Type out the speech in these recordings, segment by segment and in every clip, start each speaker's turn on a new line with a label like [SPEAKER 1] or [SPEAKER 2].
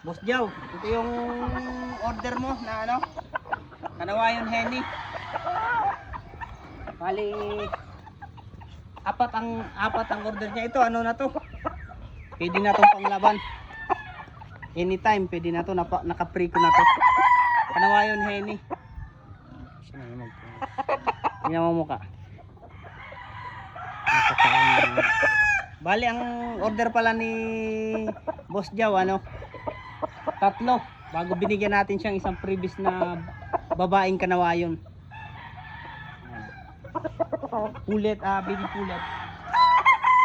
[SPEAKER 1] Boss Jow, ito yung order mo na ano? Kanawayon Henny. Bali apat ang order niya. Ito ano na to? Pwede na tong panglaban. Anytime pwede na to, naka-pre ko na to. Kanawayon Henny. Tingnan mo mukha. Bali ang order pala ni Boss Jow ano? 3 bago binigyan natin siyang isang previous na babaeng kanawayon. Pulet, baby pulet.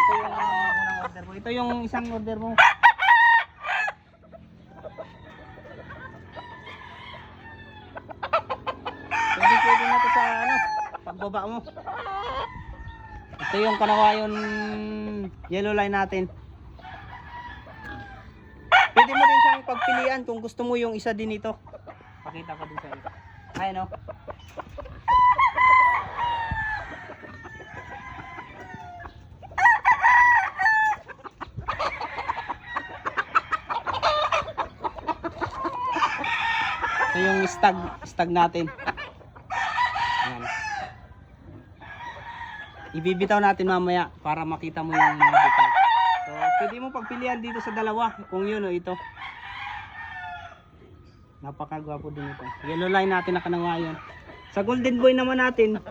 [SPEAKER 1] Ito yung unang order mo. Ito yung isang order mo. Pwede na to sa ano, pagbaba mo. Ito yung kanawayon yellow line natin. Pwede mo din siyang pagpilian kung gusto mo yung isa din ito. Pakita ko din sa iyo. Ayan o. Ito yung stag natin. Ayan. Ibibitaw natin mamaya para makita mo yung mga bitaw. So, pwede mo pagpilian dito sa dalawa kung yun o ito. Napakagwapo din ito. Yellow line natin na kanawayon. Sa golden boy naman natin,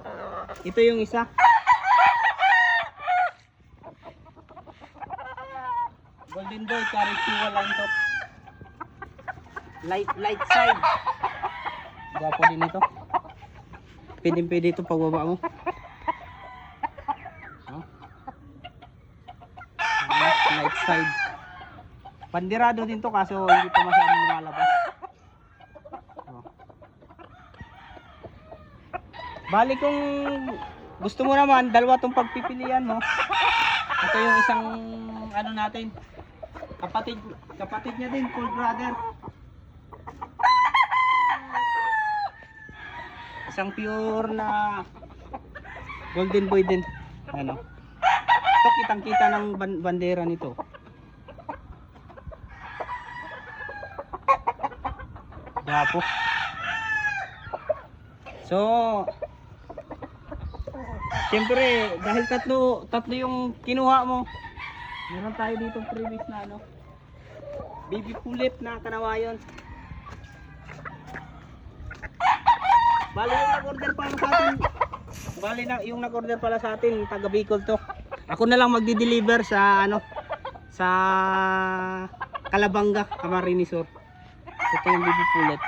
[SPEAKER 1] ito yung isa. Golden boy, Carichua line to. Light side. Gwapo din ito. Pwede ito pagbaba mo. Light side. Pandirado din to kaso hindi pa masyadong lumalabas. Bali kung gusto mo naman dalawa tong pagpipilian mo. Ito yung isang ano natin. Kapatid niya din, full brother. Isang pure na golden boy din. Ano? Ito kitang-kita ng bandera nito. Dapo. So, siyempre dahil tatlo yung kinuha mo. Meron tayo dito previous na ano. Baby pulet na kanawayon. Bali yung nag-order pala sa atin. Yung nag-order pala sa atin, taga Bicol to. Ako na lang magdi-deliver sa ano, sa Calabanga, Camarines Sur. Ito yung baby pulet.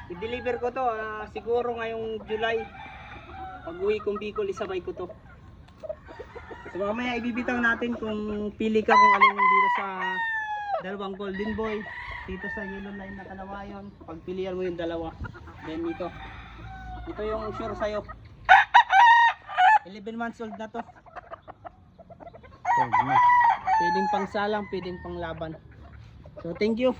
[SPEAKER 1] I-deliver ko to siguro ngayong July. Pag-uwi kong Bicol, isabay ko to. So mamaya ibibitaw natin kung pili ka kung alin dito sa dalawang golden boy, dito sa yellow line na kanawayon. Pagpilian mo yung dalawa. Then ito yung sure sa'yo. 11 months old na to. Pwedeng pang salang, pwedeng pang laban. So thank you.